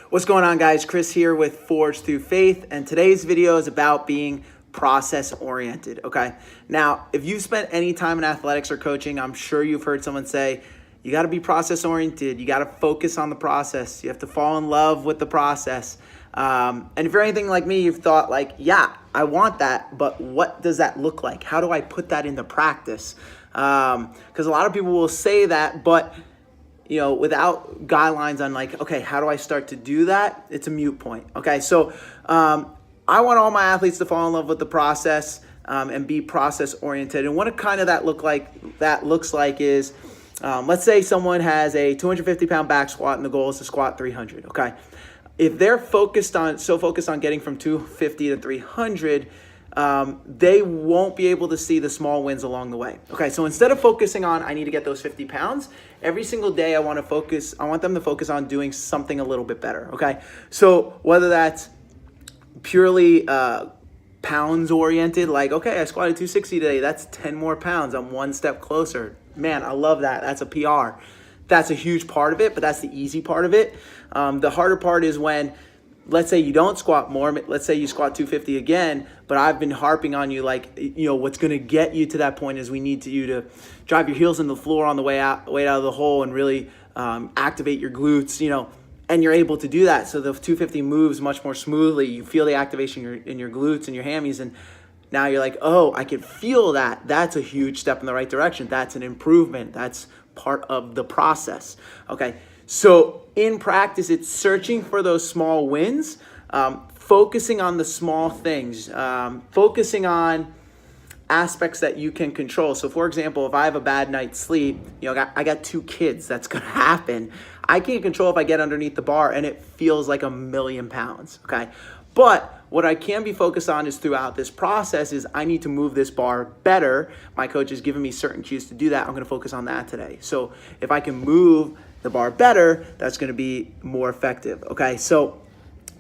What's going on, guys? Chris here with Forge Through Faith, and today's video is about being process oriented. Okay, now if you've spent any time in athletics or coaching, I'm sure you've heard someone say you got to be process oriented, you got to focus on the process, you have to fall in love with the process. And if you're anything like me, you've thought like, yeah, I want that, but what does that look like? How do I put that into practice? Because a lot of people will say that, but without guidelines on like, okay, how do I start to do that? It's a moot point. Okay, so I want all my athletes to fall in love with the process and be process oriented. And what kind of that looks like is, let's say someone has a 250 pound back squat and the goal is to squat 300. Okay, if they're focused on getting from 250 to 300. They won't be able to see the small wins along the way. Okay, so instead of focusing on, I need to get those 50 pounds, every single day I want them to focus on doing something a little bit better. Okay, so whether that's purely pounds oriented, like, okay, I squatted 260 today, that's 10 more pounds, I'm one step closer. Man, I love that. That's a PR. That's a huge part of it, but that's the easy part of it. The harder part is when, let's say you don't squat more, let's say you squat 250 again, but I've been harping on you like, what's going to get you to that point is we need you to drive your heels in the floor on the way out of the hole and really activate your glutes, and you're able to do that. So the 250 moves much more smoothly. You feel the activation in your glutes and your hammies, and now you're like, oh, I can feel that. That's a huge step in the right direction. That's an improvement. That's part of the process. Okay. So in practice, it's searching for those small wins, focusing on the small things, focusing on aspects that you can control. So for example, if I have a bad night's sleep, I got 2 kids, that's going to happen. I can't control if I get underneath the bar and it feels like 1,000,000 pounds. Okay. But what I can be focused on is throughout this process is I need to move this bar better. My coach has given me certain cues to do that. I'm going to focus on that today. So if I can move the bar better, that's going to be more effective. Okay, so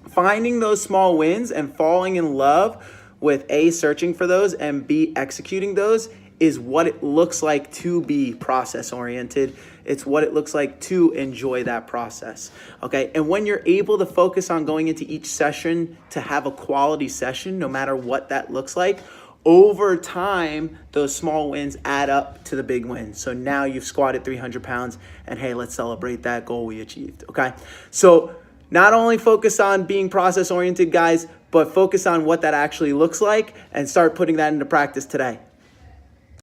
finding those small wins and falling in love with A, searching for those, and B, executing those is what it looks like to be process oriented. It's what it looks like to enjoy that process. Okay, and when you're able to focus on going into each session to have a quality session, no matter what that looks like, over time, those small wins add up to the big wins. So now you've squatted 300 pounds and hey, let's celebrate that goal we achieved, okay? So not only focus on being process oriented, guys, but focus on what that actually looks like and start putting that into practice today.